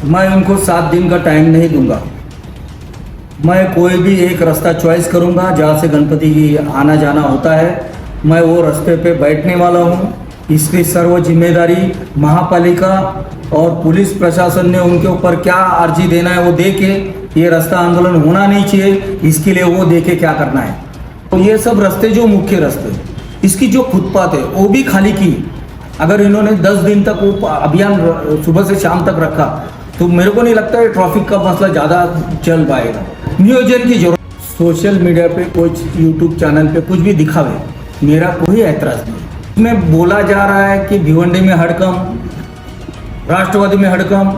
मैं उनको 7 दिन का टाइम नहीं दूंगा। मैं कोई भी एक रास्ता चॉइस करूंगा जहाँ से गणपति की आना जाना होता है, मैं वो रास्ते पे बैठने वाला हूँ। इसकी सर्व जिम्मेदारी महापालिका और पुलिस प्रशासन ने उनके ऊपर क्या अर्जी देना है वो दे के, ये रास्ता आंदोलन होना नहीं चाहिए, इसके लिए वो देखे क्या करना है। तो ये सब रास्ते जो मुख्य रास्ते, इसकी जो फुटपाथ है वो भी खाली की। अगर इन्होंने 10 दिन तक वो अभियान सुबह से शाम तक रखा तो मेरे को नहीं लगता है ट्रैफिक का मसला ज़्यादा चल पाएगा। नियोजन की जरूरत। सोशल मीडिया पे कुछ यूट्यूब चैनल पे कुछ भी दिखावे, मेरा कोई ऐतराज़ नहीं। इसमें बोला जा रहा है कि भिवंडी में हड़कम, राष्ट्रवादी में हड़कम।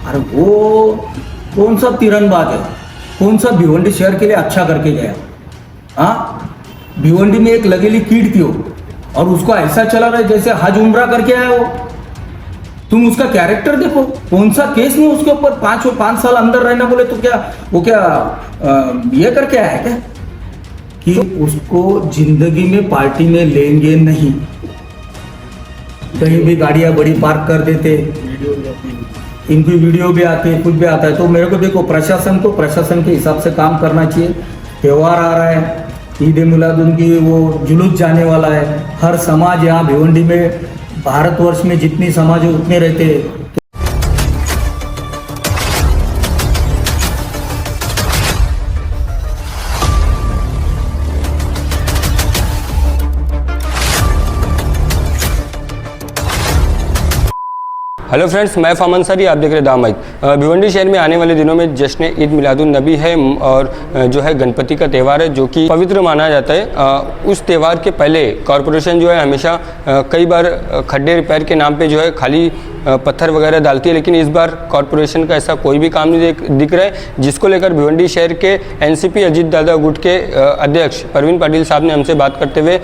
अरे वो कौन सा तीरंदाज है, कौन सा भिवंडी शहर के लिए अच्छा करके गया? हाँ, भिवंडी में एक लगेली कीट थी वो, और उसको ऐसा चला रहा है जैसे हज उम्रा करके आया वो। तुम उसका कैरेक्टर देखो, कौन सा केस नहीं उसके ऊपर। 5 साल अंदर रहना बोले तो क्या वो क्या ये करके आया क्या कि उसको जिंदगी में पार्टी में लेंगे नहीं। कहीं भी गाड़ियां बड़ी पार्क कर देते, इनकी वीडियो भी आती है, कुछ भी आता है। तो मेरे को देखो, प्रशासन को प्रशासन के हिसाब से काम करना चाहिए। त्यौहार आ रहा है, ईद ए मिलादुन की वो जुलूस जाने वाला है। हर समाज यहाँ भिवंडी में, भारतवर्ष में जितनी समाज है उतने रहते हैं। हेलो फ्रेंड्स, मैं फाम अंसारी, आप देख रहे दाम माइक। भिवंडी शहर में आने वाले दिनों में जश्न ईद मिलादुन नबी है और जो है गणपति का त्यौहार है जो कि पवित्र माना जाता है। उस त्यौहार के पहले कॉरपोरेशन जो है हमेशा कई बार खड्डे रिपेयर के नाम पे जो है खाली पत्थर वगैरह डालती है, लेकिन इस बार कॉरपोरेशन का ऐसा कोई भी काम नहीं दिख रहा है, जिसको लेकर भिवंडी शहर के एनसीपी अजीत दादा गुट के अध्यक्ष प्रवीण पाटिल साहब ने हमसे बात करते हुए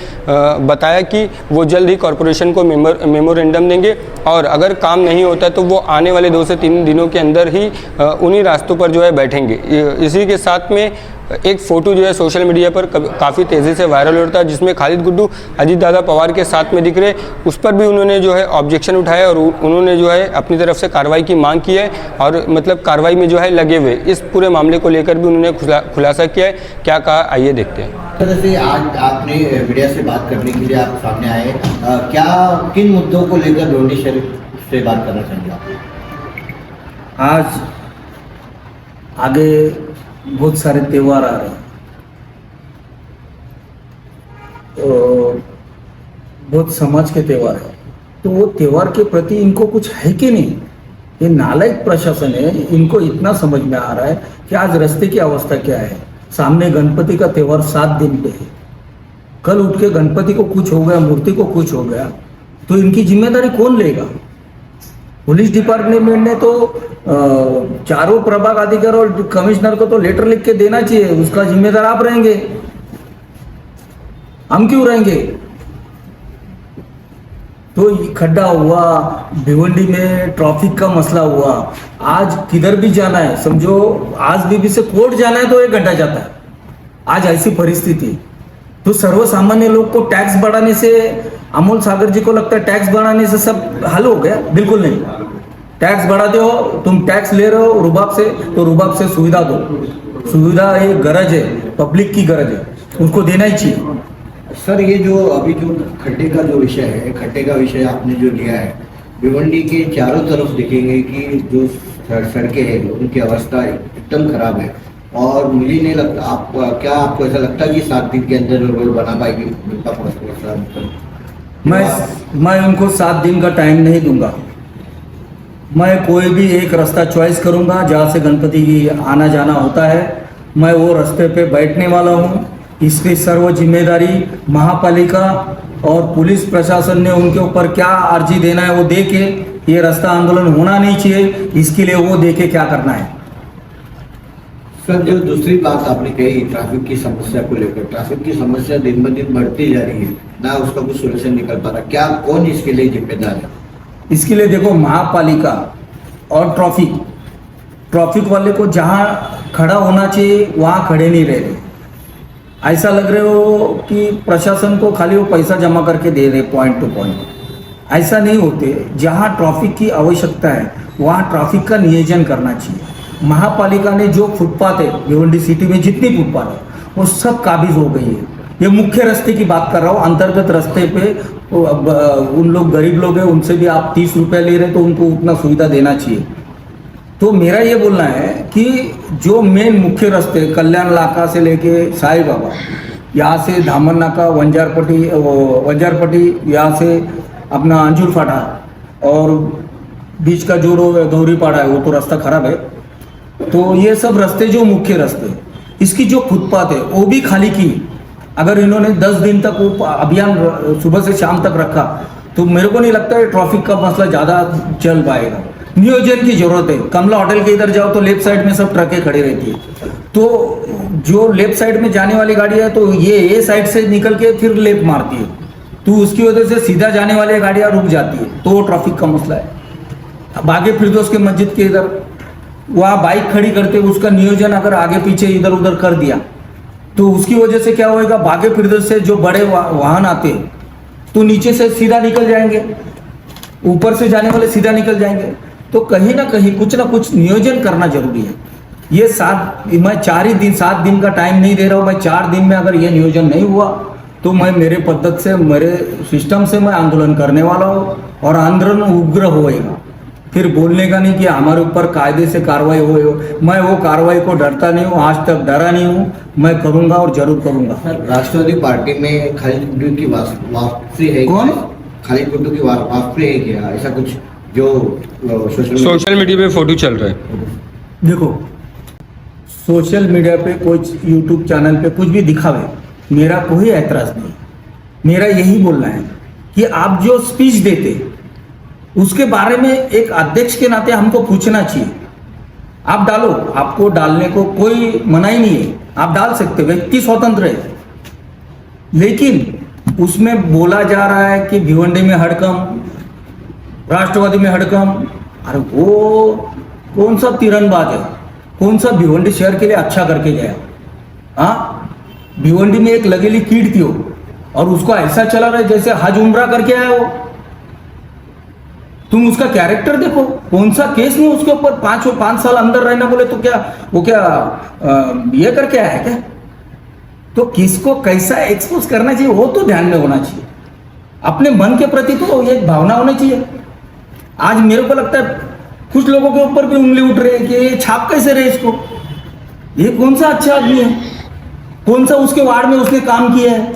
बताया कि वो जल्द ही कॉरपोरेशन को मेमोरेंडम देंगे और अगर काम नहीं होता तो वो आने वाले 2 से 3 दिनों के अंदर ही उन्हीं रास्तों पर जो है बैठेंगे। इसी के साथ में एक फ़ोटो जो है सोशल मीडिया पर काफ़ी तेज़ी से वायरल हो रहा था, जिसमें खालिद गुड्डू अजीत दादा पवार के साथ में दिख रहे। उस पर भी उन्होंने जो है ऑब्जेक्शन उठाया और उन्होंने जो है अपनी तरफ से कार्रवाई की मांग की है और मतलब कार्रवाई में जो है लगे हुए। इस पूरे मामले को लेकर भी उन्होंने खुलासा किया है। क्या कहा, आइए देखते हैं। जैसे आज आपने मीडिया से बात करने के लिए आप सामने आए, क्या किन मुद्दों को लेकर भिवंडी शहर से बात करना चाहेंगे आप? आज आगे बहुत सारे त्यौहार आ रहे हैं, तो बहुत समाज के त्यौहार है, तो वो त्यौहार के प्रति इनको कुछ है कि नहीं? ये नालायक प्रशासन है, इनको इतना समझ में आ रहा है कि आज रास्ते की अवस्था क्या है। सामने गणपति का त्यौहार 7 दिन पे है, कल उठ के गणपति को कुछ हो गया, मूर्ति को कुछ हो गया तो इनकी जिम्मेदारी कौन लेगा? पुलिस डिपार्टमेंट ने तो चारों प्रभाग अधिकारी और कमिश्नर को तो लेटर लिख के देना चाहिए, उसका जिम्मेदार आप रहेंगे, हम क्यों रहेंगे? तो खड्डा हुआ, भिवंडी में ट्रैफिक का मसला हुआ, आज किधर भी जाना है, समझो आज बीबी से कोर्ट जाना है तो 1 घंटा जाता है। आज ऐसी परिस्थिति, तो सर्वसामान्य लोग को टैक्स बढ़ाने से, अमोल सागर जी को लगता है टैक्स बढ़ाने से सब हल हो गया? बिल्कुल नहीं। टैक्स बढ़ाते हो, तुम टैक्स ले रहे हो रुबाब से, तो रुबाब से सुविधा दो। सुविधा एक गरज है, पब्लिक की गरज है, उसको देना ही चाहिए। सर, ये जो अभी जो खड्डे का जो विषय है, खड्डे का विषय आपने जो लिया है, भिवंडी के चारों तरफ देखेंगे कि जो सड़कें हैं उनकी अवस्था एकदम खराब है और मुझे नहीं लगता क्या आपको ऐसा लगता है कि 7 दिन के अंदर रोड बना पाएगी? मैं उनको 7 दिन का टाइम नहीं दूंगा। मैं कोई भी एक रास्ता चॉइस करूंगा जहाँ से गणपति की आना जाना होता है, मैं वो रास्ते पे बैठने वाला हूँ। इसकी सर्व जिम्मेदारी महापालिका और पुलिस प्रशासन ने उनके ऊपर क्या अर्जी देना है वो दे के, ये रास्ता आंदोलन होना नहीं चाहिए, इसके लिए वो देखे क्या करना है। सर, जो दूसरी बात आपने कही ट्रैफिक की समस्या को लेकर, ट्रैफिक की समस्या दिन ब दिन बढ़ती जा रही है, ना उसका कुछ सोल्यूशन निकल पा रहा, क्या कौन इसके लिए जिम्मेदार है? इसके लिए देखो, महापालिका और ट्रैफिक वाले को जहाँ खड़ा होना चाहिए वहाँ खड़े नहीं रह रहे। ऐसा लग रहे हो कि प्रशासन को खाली वो पैसा जमा करके दे रहे पॉइंट टू पॉइंट। ऐसा नहीं होते। जहाँ ट्रैफिक की आवश्यकता है वहाँ ट्रैफिक का नियोजन करना चाहिए। महापालिका ने जो फुटपाथ है भिवंडी सिटी में जितनी फुटपाथ है वो सब काबिज हो गई है। ये मुख्य रास्ते की बात कर रहा हूँ। अंतर्गत रास्ते पे उन लोग गरीब लोग हैं, उनसे भी आप 30 रुपये ले रहे तो उनको उतना सुविधा देना चाहिए। तो मेरा ये बोलना है कि जो मेन मुख्य रास्ते कल्याण लाका से लेके साई बाबा, यहाँ से धामन नाका, वंजारपट्टी, यहाँ से अपना अंजुर फाटा और बीच का जो गौरी पाड़ा है वो तो रास्ता खराब है। तो ये सब रास्ते जो मुख्य रास्ते, इसकी जो फुटपाथ है वो भी खाली की। अगर इन्होंने 10 दिन तक वो अभियान सुबह से शाम तक रखा तो मेरे को नहीं लगता है ट्रैफिक का मसला ज़्यादा चल पाएगा। नियोजन की जरूरत है। कमला होटल के इधर जाओ तो लेफ्ट साइड में सब ट्रकें खड़ी रहती है, तो जो लेफ्ट साइड में जाने वाली गाड़ी है तो ये साइड से निकल के फिर लेफ्ट मारती है, तो उसकी वजह से सीधा जाने वाली गाड़ियाँ रुक जाती है, तो वो ट्रैफिक का मसला है। अब आगे फिरदौस के मस्जिद के इधर वहाँ बाइक खड़ी करते, उसका नियोजन अगर आगे पीछे इधर उधर कर दिया तो उसकी वजह से क्या होएगा, बागे फिरदौस से जो बड़े वाहन आते तो नीचे से सीधा निकल जाएंगे, ऊपर से जाने वाले सीधा निकल जाएंगे। तो कहीं ना कहीं कुछ ना कुछ नियोजन करना जरूरी है। ये 7 दिन का टाइम नहीं दे रहा हूँ मैं। 4 दिन में अगर ये नियोजन नहीं हुआ तो मैं मेरे पद्धत से, मेरे सिस्टम से मैं आंदोलन करने वाला हूँ और आंदोलन उग्र होएगा। फिर बोलने का नहीं कि हमारे ऊपर कायदे से कार्रवाई हो। मैं वो कार्रवाई को डरता नहीं हूँ, आज तक डरा नहीं हूँ। मैं करूँगा और जरूर करूँगा। राष्ट्रवादी पार्टी में खालिद गुड्डू की वापसी है? कौन? खालिद गुड्डू की वापसी है क्या? ऐसा कुछ जो सोशल मीडिया पे फोटो चल रहा है। देखो, सोशल मीडिया पे कोई यूट्यूब चैनल पे कुछ भी दिखावे, मेरा कोई ऐतराज नहीं। मेरा यही बोलना है कि आप जो स्पीच देते उसके बारे में एक अध्यक्ष के नाते हमको पूछना चाहिए। आप डालो, आपको डालने को कोई मनाही नहीं है, आप डाल सकते, व्यक्ति स्वतंत्र है। लेकिन उसमें बोला जा रहा है कि भिवंडी में हड़कंप, राष्ट्रवादी में हड़कंप। अरे वो कौन सा तीरंदाज है, कौन सा भिवंडी शहर के लिए अच्छा करके गया? हाँ, भिवंडी में एक लगेली कीट थी वो, और उसको ऐसा चला रहा है जैसे हज उम्रा करके आया वो। तुम उसका कैरेक्टर देखो, कौन सा केस नहीं उसके ऊपर। 5 साल अंदर रहना बोले तो क्या वो ये करके आया क्या? तो किसको कैसा एक्सपोज करना चाहिए वो तो ध्यान में होना चाहिए। अपने मन के प्रति तो ये भावना होनी चाहिए। आज मेरे को लगता है कुछ लोगों के ऊपर भी उंगली उठ रही है कि ये छाप कैसे रहे इसको, ये कौन सा अच्छा आदमी है, कौन सा उसके वार्ड में उसने काम किया है,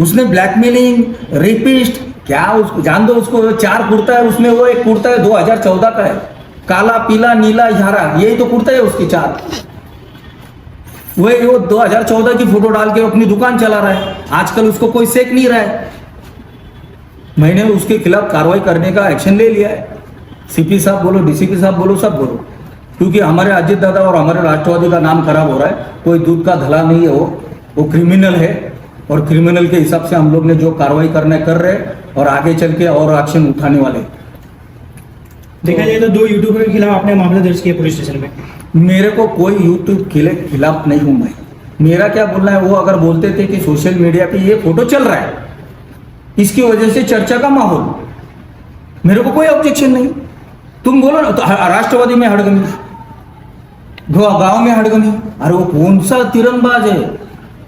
उसने ब्लैकमेलिंग, रेपिस्ट, क्या उसको जान दो। उसको 4 कुर्ता है, उसमें वो एक कुर्ता है 2014 का है, काला पीला नीला हरा, यही तो कुर्ता है उसकी 4। वो 2014 की फोटो डाल के अपनी दुकान चला रहा है। आजकल उसको कोई सेक नहीं रहा है। मैंने उसके खिलाफ कार्रवाई करने का एक्शन ले लिया है। सीपी साहब बोलो, डीसीपी साहब बोलो, सब बोलो, क्योंकि हमारे अजित दादा और हमारे राष्ट्रवादी का नाम खराब हो रहा है। कोई दूध का धला नहीं है, वो क्रिमिनल है, और क्रिमिनल के हिसाब से हम लोग ने जो कार्रवाई करना कर रहे हैं और आगे चल के और एक्शन उठाने वाले। देखा जाए तो 2 यूट्यूबर के खिलाफ आपने मामला दर्ज किया पुलिस स्टेशन में। मेरे को कोई यूट्यूब के खिलाफ नहीं हूं मैं। मेरा क्या बोलना है, वो अगर बोलते थे कि सोशल मीडिया पे ये फोटो चल रहा है, इसकी वजह से चर्चा का माहौल, मेरे को कोई ऑब्जेक्शन नहीं। तुम बोलो ना, तो राष्ट्रवादी में हड़गनी, गांव में हड़गनी, अरे वो कौन सा तीरंदाज है,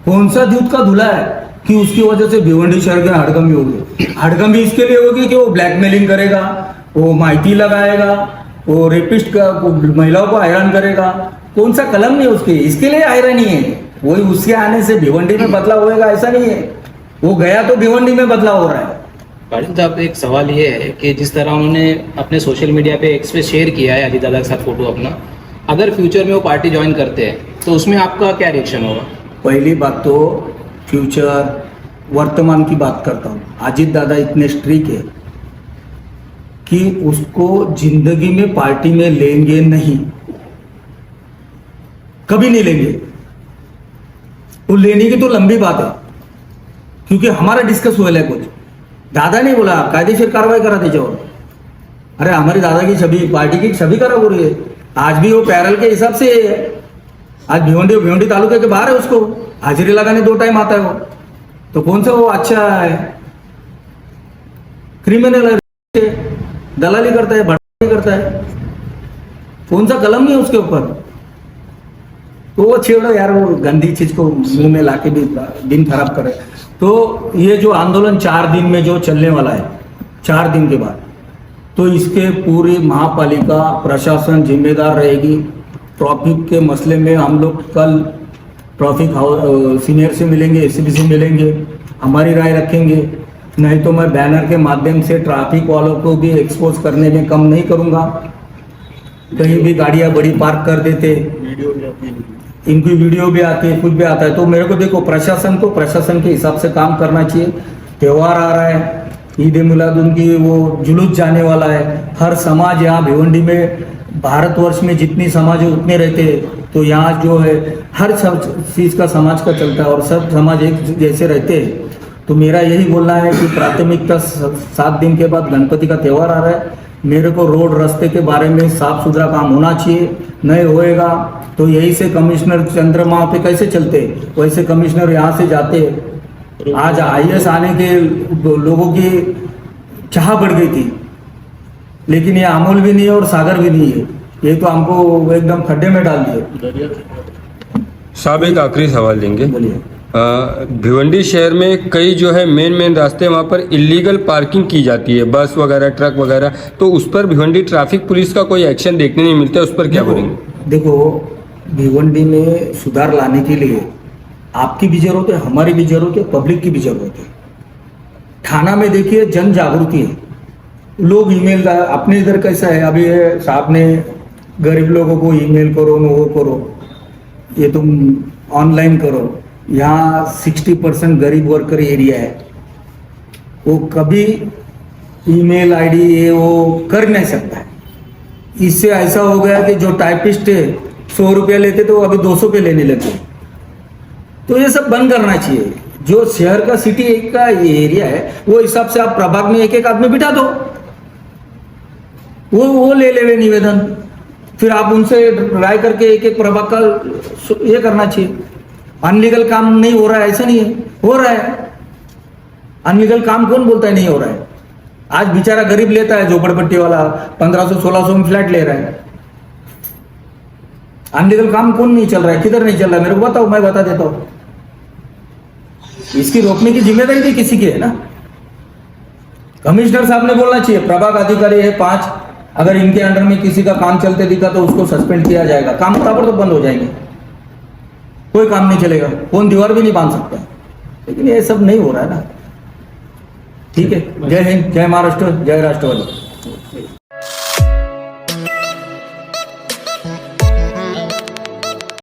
कौन सा दूध का धुला है कि उसकी वजह से भिवंडी शहर के हड़गमी होगी। हड़गमी इसके लिए होगी कि वो ब्लैकमेलिंग करेगा, वो माहिती लगाएगा, वो रेपिस्ट का महिलाओं को हैरान करेगा। कौन सा कलम नहीं उसके, इसके लिए हैरानी है। वही उसके आने से भिवंडी में बदलाव होएगा ऐसा नहीं है। वो गया तो भिवंडी में बदलाव हो रहा है। पाटिल साहब, एक सवाल ये है कि जिस तरह उन्होंने अपने सोशल मीडिया पे एक्स पे शेयर किया है अजीत दादा के साथ फोटो अपना, अगर फ्यूचर में वो पार्टी ज्वाइन करते हैं तो उसमें आपका क्या रिएक्शन होगा? पहली बात तो फ्यूचर, वर्तमान की बात करता हूँ। अजित दादा इतने स्ट्रिक्ट है कि उसको जिंदगी में पार्टी में लेंगे नहीं, कभी नहीं लेंगे। वो लेने की तो लंबी बात है, क्योंकि हमारा डिस्कस हुआ है कुछ। दादा ने बोला कायदेशीर कार्रवाई करा त्याच्यावर। अरे हमारी दादा की छवि, पार्टी की छवि खराब हो रही है। आज भी वो पैरल के हिसाब से है। आज भिवंडी तालुके के बाहर है, उसको हाजिरी लगाने 2 टाइम आता है वो, तो कौन सा वो अच्छा है? क्रिमिनल है, दलाली करता है, भड़काई करता है, कौन सा कलम नहीं है उसके ऊपर। तो वो छेड़ो यार, वो गंदी चीज को मुंह में लाके भी दिन खराब करे। तो ये जो आंदोलन 4 दिन में जो चलने वाला है, 4 दिन के बाद, तो इसके पूरी महापालिका प्रशासन जिम्मेदार रहेगी। ट्रैफिक के मसले में हम लोग कल ट्रैफिक सीनियर से मिलेंगे, एसीपी से मिलेंगे, हमारी राय रखेंगे। नहीं तो मैं बैनर के माध्यम से ट्रैफिक वालों को भी एक्सपोज करने में कम नहीं करूंगा। कहीं भी गाड़ियां बड़ी पार्क कर देते, इनकी वीडियो भी आती है, कुछ भी आता है। तो मेरे को देखो, प्रशासन को प्रशासन के हिसाब से काम करना चाहिए। त्यौहार आ रहा है, ईद मिलादुन की वो जुलूस जाने वाला है। हर समाज यहाँ भिवंडी में, भारतवर्ष में जितनी समाज है उतने रहते हैं। तो यहाँ जो है हर सब चीज़ का समाज का चलता है और सब समाज एक जैसे रहते हैं। तो मेरा यही बोलना है कि प्राथमिकता 7 दिन के बाद गणपति का त्यौहार आ रहा है। मेरे को रोड रास्ते के बारे में साफ सुथरा काम होना चाहिए। नहीं होएगा तो यही से कमिश्नर चंद्रमा पे कैसे चलते, वैसे कमिश्नर यहाँ से जाते। आज IAS आने के लोगों की चाह बढ़ गई थी, लेकिन ये अमोल भी नहीं है और सागर भी नहीं है। ये तो हमको एकदम खड्डे में डाल दिए। साहब एक आखिरी सवाल देंगे। बोलिए। भिवंडी शहर में कई जो है मेन रास्ते वहाँ पर इलीगल पार्किंग की जाती है, बस वगैरह, ट्रक वगैरह, तो उस पर भिवंडी ट्रैफिक पुलिस का कोई एक्शन देखने नहीं मिलता, उस पर क्या बोलेंगे? देखो, भिवंडी में सुधार लाने के लिए आपकी भी जरूरत है, हमारी भी जरूरत है, पब्लिक की भी जरूरत है। थाना में देखिए जन जागृति है, लोग ईमेल, अपने इधर कैसा है, अभी साहब ने गरीब लोगों को ईमेल करो, वो करो, ये तुम ऑनलाइन करो। यहाँ 60% गरीब वर्कर एरिया है, वो कभी ईमेल आईडी ये वो कर नहीं सकता है। इससे ऐसा हो गया कि जो टाइपिस्ट है 100 रुपया लेते तो अभी 200 पे लेने लगे। तो ये सब बंद करना चाहिए। जो शहर का सिटी का एरिया है वो हिसाब से आप प्रभाग में एक आदमी बिठा दो, वो ले लेवे निवेदन, फिर आप उनसे राय करके एक प्रभाग का ये करना चाहिए। अनलीगल काम नहीं हो रहा है ऐसा नहीं है, हो रहा है। अनलीगल काम कौन बोलता है नहीं हो रहा है? आज बेचारा गरीब लेता है, झोपड़पट्टी वाला 1500-1600 में फ्लैट ले रहा है। अनलीगल काम कौन नहीं चल रहा है, किधर नहीं चल रहा है, मेरे को बताओ, मैं बता देता हूं। इसकी रोकने की जिम्मेदारी भी किसी की है ना। कमिश्नर साहब ने बोलना चाहिए, प्रभाग अधिकारी है 5, अगर इनके अंडर में किसी का काम चलते दिखा तो उसको सस्पेंड किया जाएगा। काम बराबर तो बंद हो जाएंगे, कोई काम नहीं चलेगा, कौन दीवार भी नहीं बांध सकता। लेकिन ये सब नहीं हो रहा है ना। ठीक है, जय हिंद, जय महाराष्ट्र, जय राष्ट्रवादी।